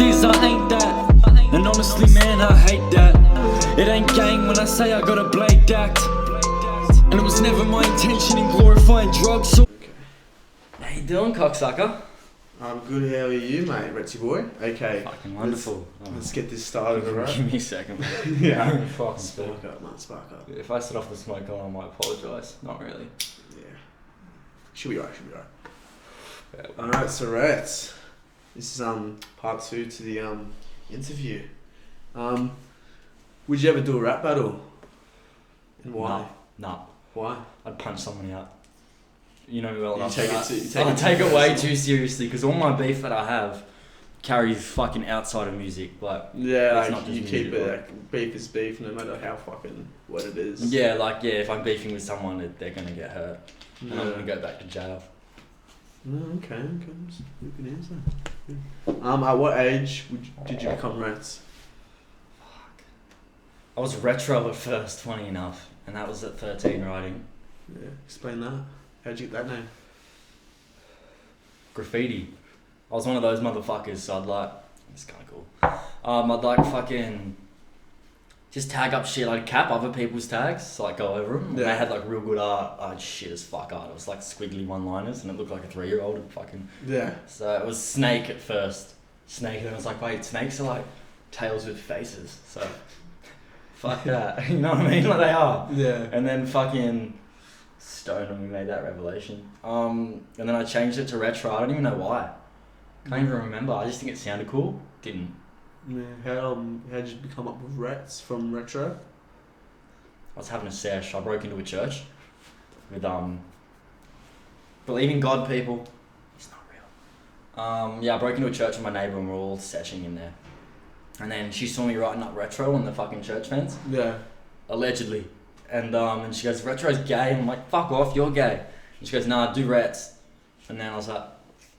is, I ain't that. And honestly man, I hate that. It ain't gang when I say I got a blade act. And it was never my intention in glorifying drugs, so... How you doing, cocksucker? I'm good, how are you, mate, Retzy boy? Okay. Fucking wonderful. Let's get this started, alright? Give me a second, mate. Yeah. Fucking Spark up, man, spark up. If I set off the smoke on, I might apologise. Not really. Yeah. Should be alright, Yeah. Alright, so Retz, this is part 2 to the interview. Would you ever do a rap battle? And why? No. Why? I'd punch someone out. You know me well enough. I take it way too seriously because all my beef that I have carries fucking outside of music. Like, yeah, it's like not just you music, keep it like beef is beef, no matter how fucking what it is. Yeah, like if I'm beefing with someone, they're gonna get hurt, and Yeah. I'm gonna go back to jail. Okay. Good answer. At what age did you become Retz? I was retro at first, funny enough, and that was at 13 writing. Yeah, explain that. How'd you get that name? Graffiti. I was one of those motherfuckers, so I'd like, it's kind of cool. I'd like fucking just tag up shit. I'd cap other people's tags, so like go over them. And they had like real good art. I'd shit as fuck art. It was like squiggly one-liners, and it looked like a 3-year-old. And fucking Yeah. So it was Snake at first. Snake, and then I was like, wait, snakes are like tails with faces. So fuck that. You know what I mean? Like they are. Yeah. And then fucking Stone and we made that revelation. And then I changed it to retro. I don't even know why. Can't even remember. I just think it sounded cool. Didn't. Yeah. How'd you become up with Retz from retro? I was having a sesh. I broke into a church with believe in God, people. He's not real. Yeah, I broke into a church with my neighbour and we're all seshing in there. And then she saw me writing up retro on the fucking church fence. Yeah. Allegedly. And she goes, retro's gay. And I'm like, fuck off, you're gay. And she goes, nah, do Retz. And then I was like,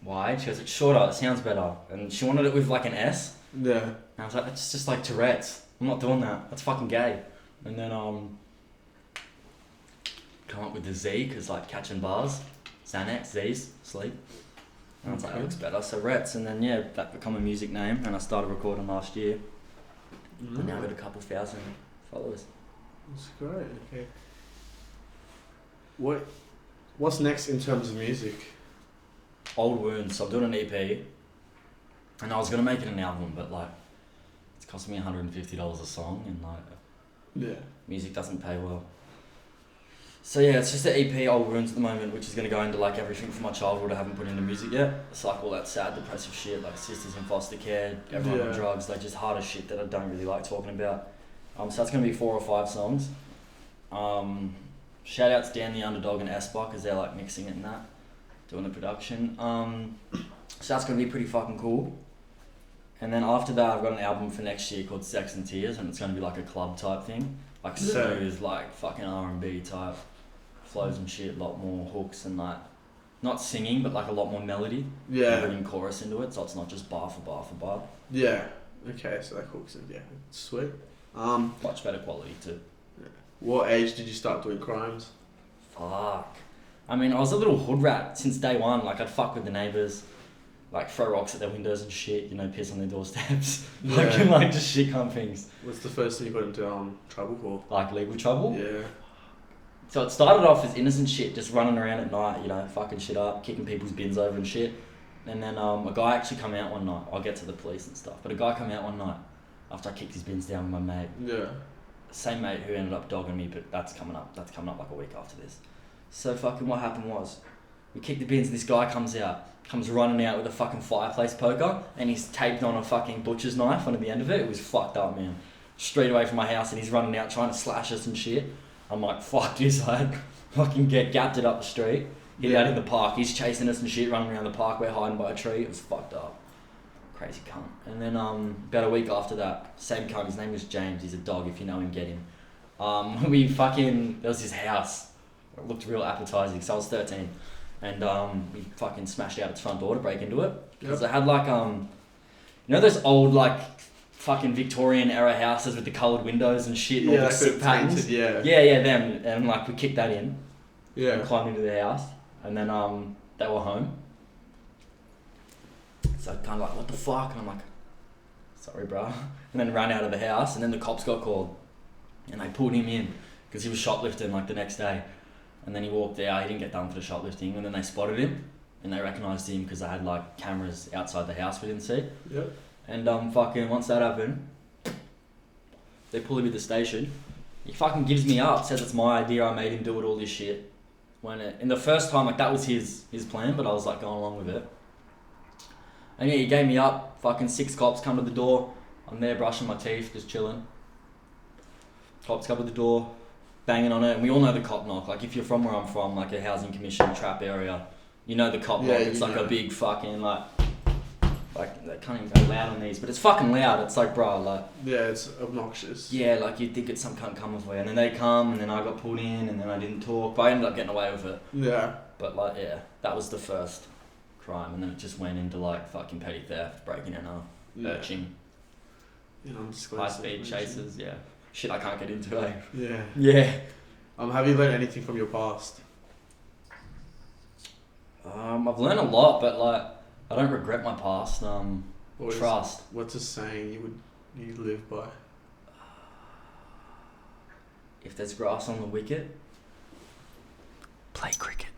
why? And she goes, it's shorter, it sounds better. And she wanted it with like an S. Yeah. And I was like, it's just like Tourette's. I'm not doing that. That's fucking gay. And then come up with the Z, because like catching bars. Xanax, Z's, sleep. And I was like, that looks better. So Retz, and then yeah, that became a music name. And I started recording last year. And now I've got a couple thousand followers. That's great. Okay. What's next in terms of music? Old Wounds. So I'm doing an EP. And I was going to make it an album, but like, it's costing me $150 a song, and like, Yeah. music doesn't pay well. So yeah, it's just an EP, Old Wounds at the moment, which is going to go into like everything from my childhood I haven't put into music yet. It's like all that sad, depressive shit, like sisters in foster care, everyone on drugs, like just harder shit that I don't really like talking about. So that's going to be 4 or 5 songs. Shout out to Dan the Underdog and Espa, because they're like mixing it and that, doing the production. So that's going to be pretty fucking cool. And then after that, I've got an album for next year called Sex and Tears, and it's going to be like a club type thing. Like smooth, like fucking R&B type flows and shit, a lot more hooks and like, not singing, but like a lot more melody. Yeah. Bringing chorus into it, so it's not just bar for bar for bar. Yeah. Okay, so that hooks it. Yeah. Sweet. Much better quality too. What age did you start doing crimes? Fuck. I mean, I was a little hood rat since day one. Like, I'd fuck with the neighbours, like throw rocks at their windows and shit, you know, piss on their doorsteps. Yeah. Like just shit kind of things. What's the first thing you got into trouble for? Like legal trouble? Yeah. So it started off as innocent shit, just running around at night, you know, fucking shit up, kicking people's bins over and shit. And then a guy actually come out one night. I'll get to the police and stuff. But a guy come out one night after I kicked his bins down with my mate. Yeah. Same mate who ended up dogging me, but that's coming up like a week after this. So fucking what happened was, we kicked the bins and this guy comes running out with a fucking fireplace poker, and he's taped on a fucking butcher's knife onto the end of it. It was fucked up, man. Straight away from my house, and he's running out trying to slash us and shit. I'm like, fuck this, I had fucking gapped it up the street, hit out in the park. He's chasing us and shit, running around the park. We're hiding by a tree. It was fucked up. Crazy cunt. And then about a week after that, same cunt, his name was James, he's a dog, if you know him, get him. There was this house, it looked real appetizing, so I was 13, and we fucking smashed out its front door to break into it, because it had like, you know those old like fucking Victorian era houses with the coloured windows and shit, and all the sick patterns? Yeah, them, and like we kicked that in, and climbed into the house, and then they were home. So kind of like, what the fuck? And I'm like, sorry, bro. And then ran out of the house, and then the cops got called. And they pulled him in because he was shoplifting like the next day. And then he walked out, he didn't get done for the shoplifting, and then they spotted him. And they recognised him because they had like cameras outside the house we didn't see. Yep. And fucking once that happened, they pull him to the station. He fucking gives me up, says it's my idea, I made him do it, all this shit. In the first time, like that was his plan, but I was like going along with it. And yeah, he gave me up. Fucking 6 cops come to the door. I'm there brushing my teeth, just chilling. Cops come to the door, banging on it, and we all know the cop knock. Like if you're from where I'm from, like a housing commission trap area, you know the cop knock. It's like a big fucking like they can't even go loud on these, but it's fucking loud. It's like, bro, like yeah, it's obnoxious. Yeah, like you'd think it's some cunt coming for you, and then they come, and then I got pulled in, and then I didn't talk, but I ended up getting away with it. Yeah. But like, yeah, that was the first crime, and then it just went into like fucking petty theft, breaking and lurching, high speed chases. Yeah, shit I can't get into. Yeah. Yeah. Have you learned anything from your past? I've learned a lot, but like I don't regret my past. Trust. What's a saying you live by? If there's grass on the wicket, play cricket.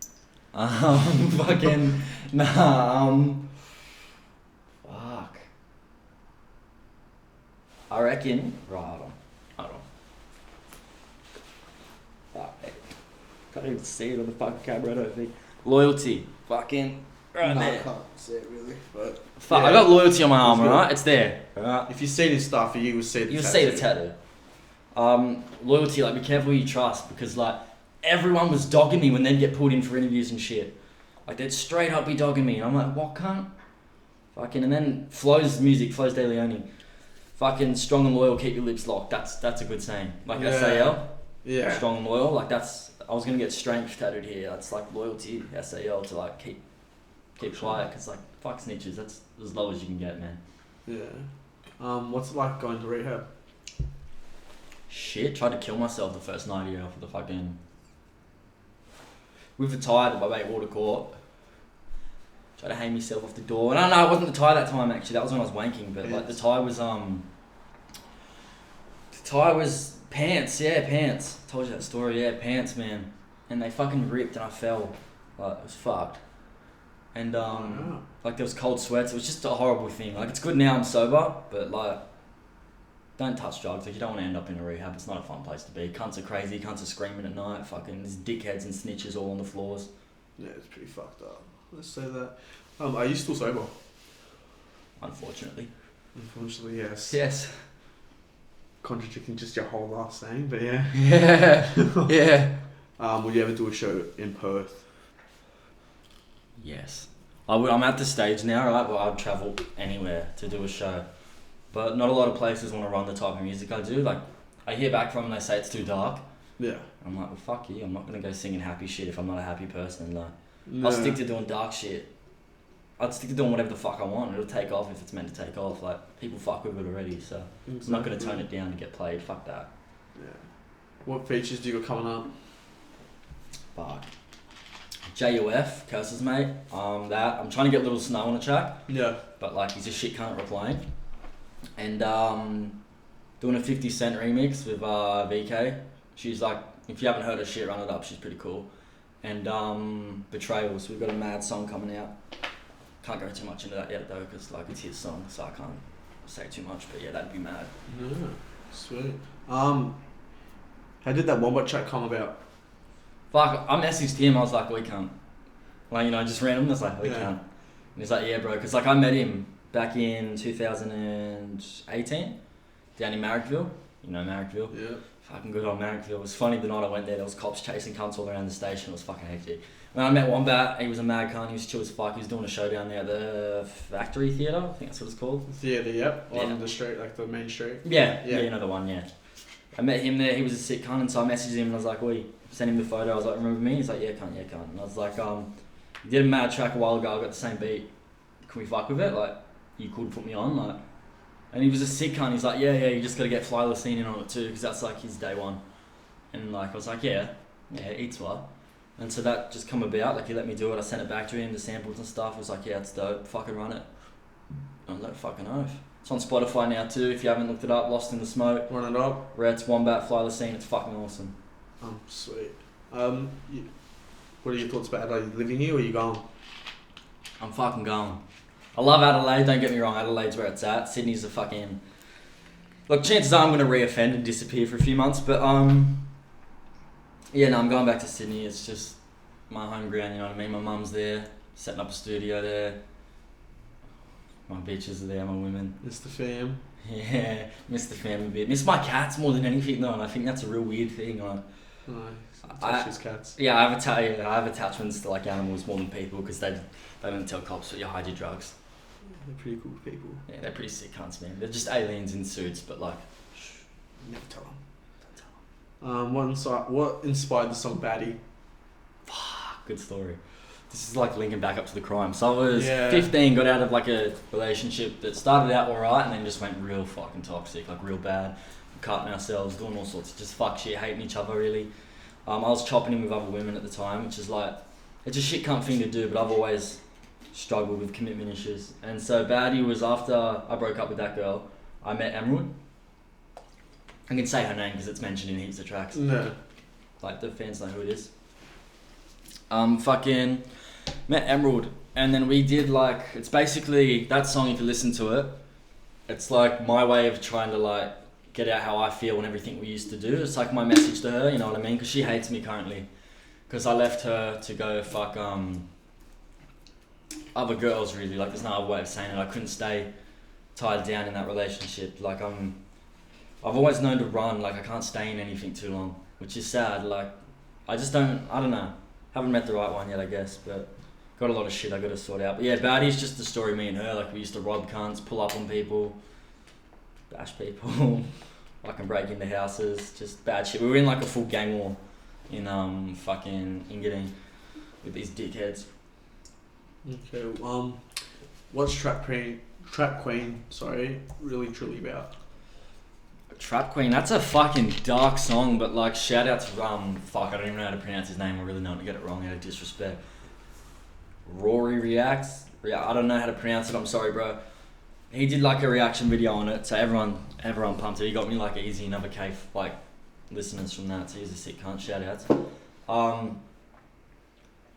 Fucking fuck. I reckon. Right, hold on. Fuck, mate. Can't even see it on the fucking camera. I don't think. Loyalty. Fucking. Right no, there. I can't see it really, but fuck, yeah. I got loyalty on my arm, right? It's there. Right. If you see this stuff, you will see the tattoo. You'll see the tattoo. Loyalty, like be careful who you trust, because like everyone was dogging me when they'd get pulled in for interviews and shit. Like they'd straight up be dogging me, and I'm like, what cunt? Fucking, and then Flo's music, Flo's De Leone. Fucking strong and loyal, keep your lips locked. That's a good saying. Like SAL. Yeah. Strong and loyal. Like that's. I was gonna get strength tattooed here. That's like loyalty, SAL, to like keep quiet, because like fuck snitches. That's as low as you can get, man. Yeah. What's it like going to rehab? Shit, tried to kill myself the first night here for the fucking. With the tie that my mate water caught. Tried to hang myself off the door. And I know it wasn't the tie that time actually. That was when I was wanking. But like the tie was pants. Yeah, pants. Told you that story. Yeah, pants, man. And they fucking ripped and I fell. Like it was fucked. And like there was cold sweats. It was just a horrible thing. Like it's good now I'm sober, but like don't touch drugs. Like you don't want to end up in a rehab. It's not a fun place to be. Cunts are crazy. Cunts are screaming at night. Fucking there's dickheads and snitches all on the floors. Yeah, it's pretty fucked up. Let's say that. Are you still sober? Unfortunately. Unfortunately, yes. Yes. Contradicting just your whole last saying, but yeah. Yeah. Yeah. Would you ever do a show in Perth? Yes. I'm at the stage now, right, where I'd travel anywhere to do a show. But not a lot of places want to run the type of music I do. Like, I hear back from them, they say it's too dark. Yeah. I'm like, well, fuck you. I'm not going to go singing happy shit if I'm not a happy person. Like, No. I'll stick to doing dark shit. I'd stick to doing whatever the fuck I want. It'll take off if it's meant to take off. Like, people fuck with it already, so Exactly. I'm not going to tone it down to get played. Fuck that. Yeah. What features do you got coming up? Fuck. JUF, curses mate. That. I'm trying to get Little Snow on the track. Yeah. But like, he's a shit cunt at replying. And doing a 50 Cent remix with VK. She's like, if you haven't heard her shit, run it up. She's pretty cool. And Betrayal. So we've got a mad song coming out. Can't go too much into that yet though, because like it's his song, so I can't say too much. But yeah, that'd be mad. Yeah. Sweet. How did that Wombat track come about? Fuck, I messaged him. I was like, we can't. Like, you know, just random. I was like, we Yeah. can't. And he's like, yeah, bro. Because like I met him back in 2018 down in Marrickville. You know Marrickville? Yeah. Fucking good old Marrickville. It was funny the night I went there was cops chasing cunts all around the station. It was fucking hectic. When I met Wombat, he was a mad cunt. He was chill as fuck. He was doing a show down there at the Factory Theatre. I think that's what it's called. Theatre, yep. Yeah. On the street, like the main street. Yeah, Yeah. you know the one, yeah. I met him there. He was a sick cunt, and so I messaged him and I was like, "We sent him the photo." I was like, "Remember me?" He's like, "Yeah, cunt, yeah, cunt." And I was like, "You did a mad track a while ago. I got the same beat. Can we fuck with it? Like, you could put me on, like." And he was a sick cunt. He's like, "Yeah, you just gotta get Fly Lucine in on it too, because that's like his day one." And like I was like, "Yeah, eats what." And so that just come about. Like he let me do it. I sent it back to him, the samples and stuff. He was like, "Yeah, it's dope. Fucking run it." I was like, "Fucking oath." It's on Spotify now too. If you haven't looked it up, Lost in the Smoke. Run it up. Retz, Wombat, Fly the Scene. It's fucking awesome. Sweet. What are your thoughts about Adelaide? You living here or are you gone? I'm fucking going. I love Adelaide, don't get me wrong. Adelaide's where it's at. Sydney's a fucking... Look, chances are I'm going to re-offend and disappear for a few months, but yeah, no, I'm going back to Sydney. It's just my home ground, you know what I mean? My mum's there, setting up a studio there. My bitches are there, my women. Mr. Fam. Yeah, miss the fam a bit. Miss my cats more than anything though, and I think that's a real weird thing. Like, Touch his cats. yeah, I have attachments to like animals more than people because they don't tell cops that you hide your drugs. They're pretty cool people. Yeah, they're pretty sick cunts, man. They're just aliens in suits, but like, Never tell them. Don't tell them. What inspired the song Baddie? fuck, good story. This is like linking back up to the crime. So I was Yeah. 15, got out of like a relationship that started out alright and then just went real fucking toxic, like real bad. Cutting ourselves, doing all sorts of just fuck shit, hating each other really. I was chopping in with other women at the time, which is like, it's a shit cunt thing to do, but I've always struggled with commitment issues. And so Baddie was after I broke up with that girl, I met Emerald. I can say her name because it's mentioned in heaps of tracks. No. Like the fans know who it is. Fucking met Emerald, and then we did like, it's basically that song. If you listen to it, it's like my way of trying to like get out how I feel and everything we used to do. It's like my message to her, you know what I mean? Because she hates me currently, because I left her to go fuck other girls. Really, like there's no other way of saying it. I couldn't stay tied down in that relationship. Like I've always known to run. Like I can't stay in anything too long, which is sad. Like I don't know. Haven't met the right one yet, I guess, but got a lot of shit I got to sort out. But yeah, Baddie's just the story of me and her. Like we used to rob cunts, pull up on people, bash people, fucking break into houses, just bad shit. We were in like a full gang war in fucking Ingadine with these dickheads. Okay. What's Trap Queen? Sorry, really truly about? Trap Queen, that's a fucking dark song, but like shout out to fuck, I don't even know how to pronounce his name. I really don't get it wrong out of disrespect. Rory Reacts. I don't know how to pronounce it. I'm sorry, bro. He did like a reaction video on it, so everyone pumped it. He got me like easy another K like listeners from that. So he's a sick cunt. Shout outs.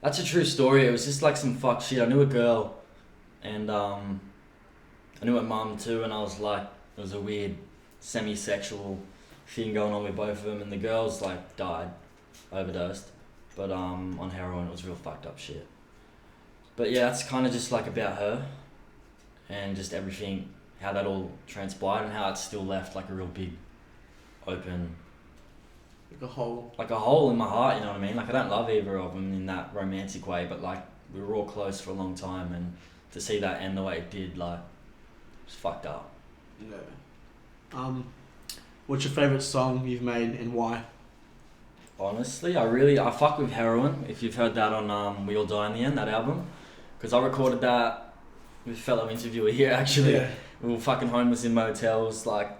That's a true story. It was just like some fuck shit. I knew a girl, and I knew her mum too, and I was like, it was a weird semi-sexual thing going on with both of them, and the girls like died, overdosed, but on heroin. It was real fucked up shit. But yeah, that's kind of just like about her and just everything, how that all transpired and how it's still left like a real big open, like a hole in my heart, you know what I mean? Like I don't love either of them in that romantic way, but like we were all close for a long time, and to see that end the way it did, like it's fucked up. Yeah. What's your favourite song you've made and why? Honestly, I fuck with Heroin. If you've heard that on We All Die in the End, that album, because I recorded that with a fellow interviewer here actually. Yeah. We were fucking homeless in motels, like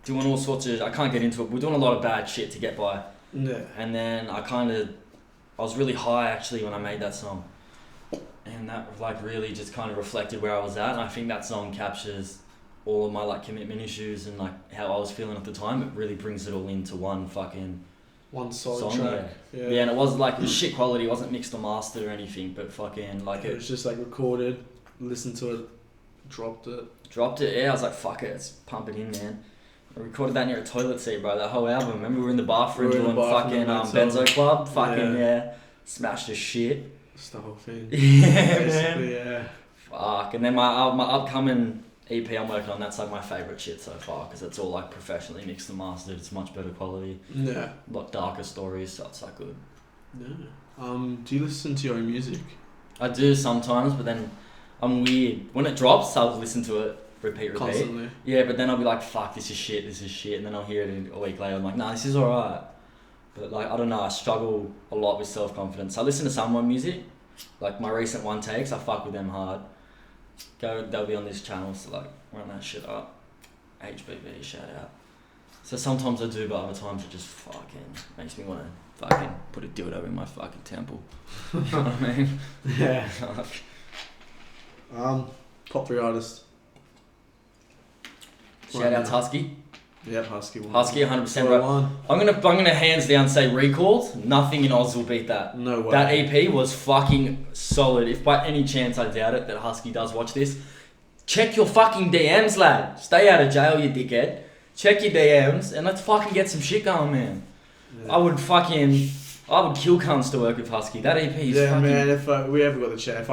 doing all sorts of, I can't get into it, we're doing a lot of bad shit to get by. Yeah. And then I was really high actually when I made that song, and that like really just kind of reflected where I was at, and I think that song captures all of my like commitment issues and like how I was feeling at the time. It really brings it all into one fucking solid song, track. Yeah, and it was like, it was shit quality. It wasn't mixed or mastered or anything, but fucking like it was just like recorded, listened to it, dropped it. Yeah, I was like, fuck it, let's pump it in, man. I recorded that near a toilet seat, bro, that whole album. Remember we were in the bathroom doing fucking Benzo Club, fucking yeah, smashed as shit. That's the whole thing. Yeah, basically, man. Yeah. Fuck, and then my upcoming EP I'm working on, that's like my favourite shit so far, because it's all like professionally mixed and mastered. It's much better quality. Yeah. A lot darker stories, so it's like good. Yeah. Do you listen to your own music? I do sometimes, but then I'm weird. When it drops, I'll listen to it, repeat. Constantly. Yeah, but then I'll be like, fuck, this is shit, and then I'll hear it a week later, I'm like, nah, this is alright. But like, I don't know, I struggle a lot with self-confidence. I listen to some of my music, like my recent one takes, I fuck with them hard. They'll be on this channel, so like run that shit up. HBB, shout out. So sometimes I do, but other times it just fucking makes me want to fucking put a dildo in my fucking temple. You know what I mean? Yeah. Top 3 artists. Shout out to Husky. Yep, Husky. Husky, 100%, bro. I'm gonna hands down say recalled. Nothing in Oz will beat that. No way. That EP was fucking solid. If by any chance, I doubt it, that Husky does watch this, check your fucking DMs, lad. Stay out of jail, you dickhead. Check your DMs and let's fucking get some shit going, man. Yeah. I would kill cunts to work with Husky. That EP is fucking... man, if I ever got the chance,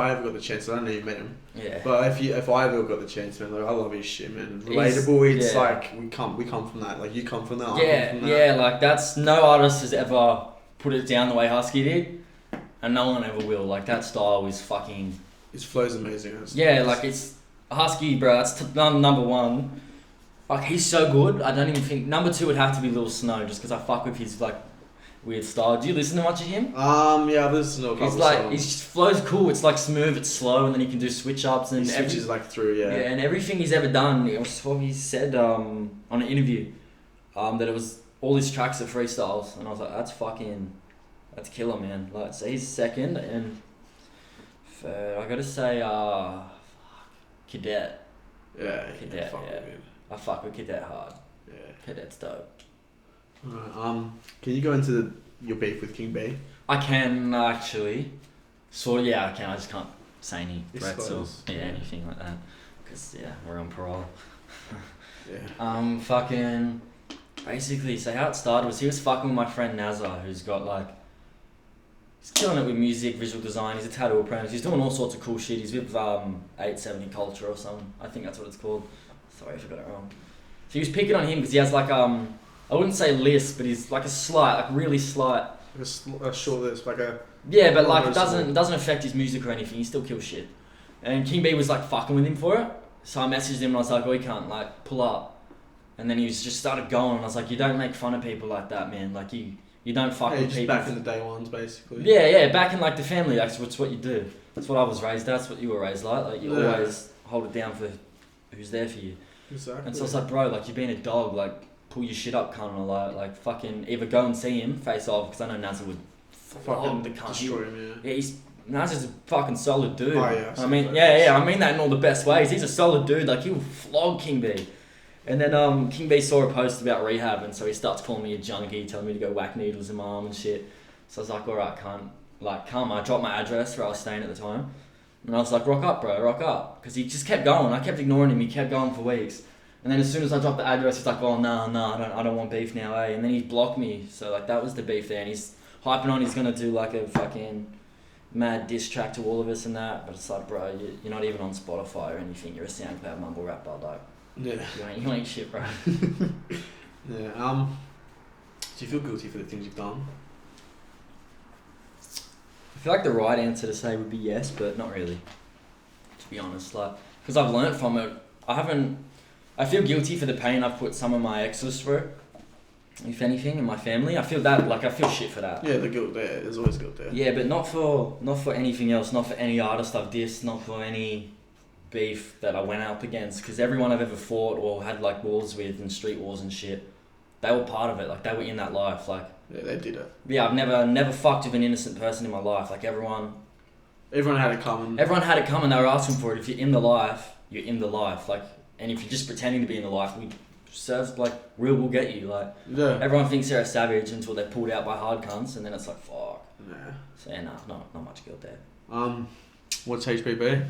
I don't know you met him. Yeah. But if I ever got the chance, man, like, I love his shit, man. Relatable. It's like we come from that. Like you come from that. Yeah, I come from that. Yeah. Like that's no artist has ever put it down the way Husky did, and no one ever will. Like that style is fucking. His flow's amazing. Yeah, like it's Husky, bro. That's number one. Like he's so good. I don't even think number two would have to be Lil Snow, just because I fuck with his like weird style. Do you listen to much of him? Yeah, I've listened to a couple He's like, songs. his flow's cool. It's like smooth, it's slow, and then he can do switch ups and he switches like through, yeah. Yeah, and everything he's ever done. It was what he said on an interview, that it was all his tracks are freestyles, and I was like, that's killer, man. Like, so he's second, and third, I gotta say, Cadet. Yeah, Cadet. Yeah, I fuck with Cadet hard. Yeah, Cadet's dope. Alright, can you go into your beef with King B? I can actually. Sort of, yeah, I can. I just can't say any threats or anything like that. Because, yeah, we're on parole. Yeah. Fucking... Basically, so how it started was he was fucking with my friend Nazar, who's got like... He's killing it with music, visual design. He's a tattoo apprentice. He's doing all sorts of cool shit. He's with 870 Culture or something. I think that's what it's called. Sorry if I got it wrong. So he was picking on him because he has like... I wouldn't say lisp, but he's like a slight, like really slight. A short lisp, like a... Yeah, but like it doesn't affect his music or anything. He still kills shit. And King B was like fucking with him for it. So I messaged him and I was like, oh, he can't like pull up. And then he was just started going and I was like, you don't make fun of people like that, man. Like you don't fuck with just people. Back in the day ones, basically. Yeah, back in like the family. That's what you do. That's what I was raised. That's what you were raised like. Like you always hold it down for who's there for you. Exactly. And so I was like, bro, like you're being a dog, like pull your shit up, cunt, or like fucking either go and see him face off, because I know Nazar would fucking the cunt. Destroy him, yeah. Nazar's a fucking solid dude. Oh, yeah. I mean, I mean that in all the best ways. He's a solid dude. Like he'll flog King B. And then King B saw a post about rehab, and so he starts calling me a junkie, telling me to go whack needles in my arm and shit. So I was like, alright, cunt. Like, come. I dropped my address where I was staying at the time, and I was like, rock up, bro, rock up, because he just kept going. I kept ignoring him. He kept going for weeks. And then as soon as I dropped the address, he's like, oh, no, I don't want beef now, eh? And then he blocked me. So, like, that was the beef there. And he's hyping on he's going to do, like, a fucking mad diss track to all of us and that. But it's like, bro, you're not even on Spotify or anything. You're a SoundCloud mumble rapper. Like, you ain't shit, bro. Yeah. Do you feel guilty for the things you've done? I feel like the right answer to say would be yes, but not really. To be honest. Like, because I've learnt from it. I feel guilty for the pain I've put some of my exes through, if anything, in my family. I feel shit for that. Yeah, the guilt there. There's always guilt there. Yeah, but not for anything else, not for any artist I've dissed, not for any beef that I went up against, because everyone I've ever fought or had like wars with and street wars and shit, they were part of it. Like, they were in that life. Like, yeah, they did it. Yeah, I've never fucked with an innocent person in my life. Like, everyone had it coming. Everyone had it coming. They were asking for it. If you're in the life, you're in the life. Like, and if you're just pretending to be in the life, real will get you. Like, yeah. Everyone thinks they're a savage until they're pulled out by hard cunts, and then it's like, fuck. Yeah. So yeah, not much guilt there. What's HBB?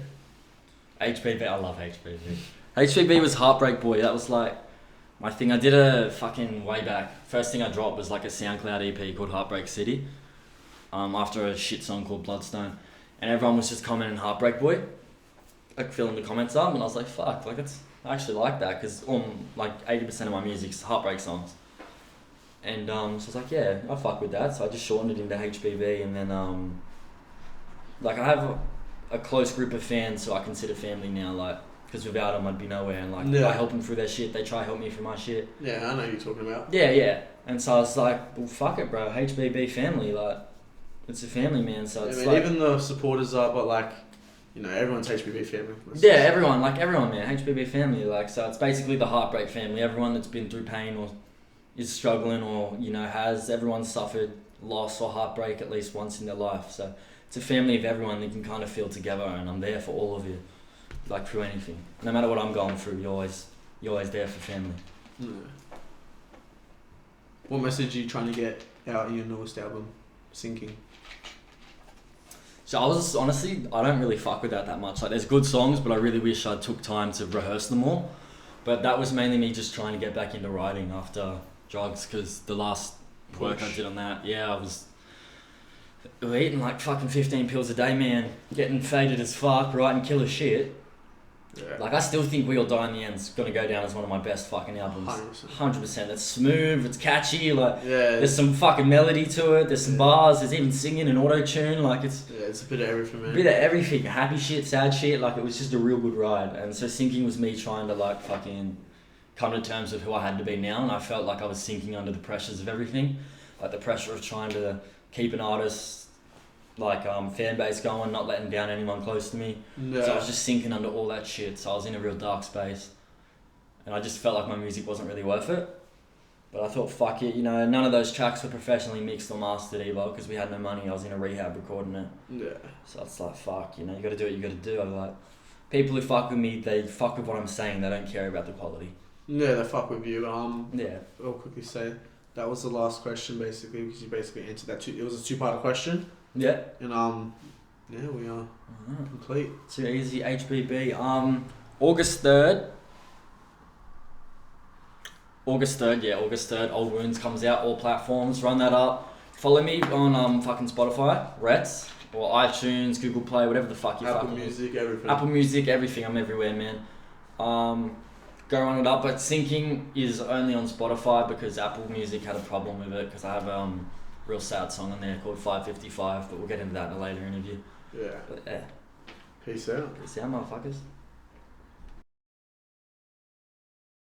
HBB, I love HBB. HBB was Heartbreak Boy. That was like my thing. I did a fucking way back. First thing I dropped was like a SoundCloud EP called Heartbreak City. After a shit song called Bloodstone, and everyone was just commenting Heartbreak Boy, like filling the comments up, and I was like, fuck, like I actually like that, because like 80% of my music's heartbreak songs. And so I was like, yeah, I fuck with that. So I just shortened it into HBB, and then like I have a close group of fans, so I consider family now. Like, because without them, I'd be nowhere. And like, I help them through their shit. They try to help me through my shit. Yeah, I know who you're talking about. Yeah. And so I was like, well, fuck it, bro. HBB family, like, it's a family, man. So it's like, even the supporters are, but like, you know, everyone's HBB family. Everyone, man. HBB family, like, so it's basically the heartbreak family. Everyone that's been through pain or is struggling or, you know, everyone's suffered loss or heartbreak at least once in their life. So it's a family of everyone that can kind of feel together, and I'm there for all of you, like, through anything. No matter what I'm going through, you're you're always there for family. Yeah. What message are you trying to get out in your newest album, Sinking? So I was honestly, I don't really fuck with that much. Like, there's good songs, but I really wish I took time to rehearse them more. But that was mainly me just trying to get back into writing after drugs, because the last work I did on that, I was eating like fucking 15 pills a day, man. Getting faded as fuck, writing killer shit. Yeah. Like, I still think We All Die in the End's gonna go down as one of my best fucking albums. 100%. It's smooth, it's catchy, like, there's some fucking melody to it, there's some bars, there's even singing and auto-tune, like, it's a bit of everything, man. A bit of everything, happy shit, sad shit, like, it was just a real good ride. And so Sinking was me trying to, like, fucking come to terms with who I had to be now, and I felt like I was sinking under the pressures of everything. Like, the pressure of trying to keep an artist, like, fan base going, not letting down anyone close to me. So I was just sinking under all that shit, so I was in a real dark space. And I just felt like my music wasn't really worth it. But I thought, fuck it, you know, none of those tracks were professionally mixed or mastered either, because we had no money. I was in a rehab recording it. Yeah. So it's like, fuck, you know, you gotta do what you gotta do. I'm like, people who fuck with me, they fuck with what I'm saying, they don't care about the quality. Yeah, they fuck with you. Yeah. I'll quickly say, that was the last question, basically, because you basically answered that. It was a two-part question. Yeah. And we are complete. Too easy. HBB. August 3rd. August 3rd. Old Wounds comes out, all platforms. Run that up. Follow me on fucking Spotify, Retz, or iTunes, Google Play, whatever the fuck you Apple fucking Music, everything. Apple Music, everything. I'm everywhere, man. Go run it up. But Sinking is only on Spotify because Apple Music had a problem with it, because I have real sad song on there called 555, but we'll get into that in a later interview. Yeah. But yeah. Peace out. Peace out, motherfuckers.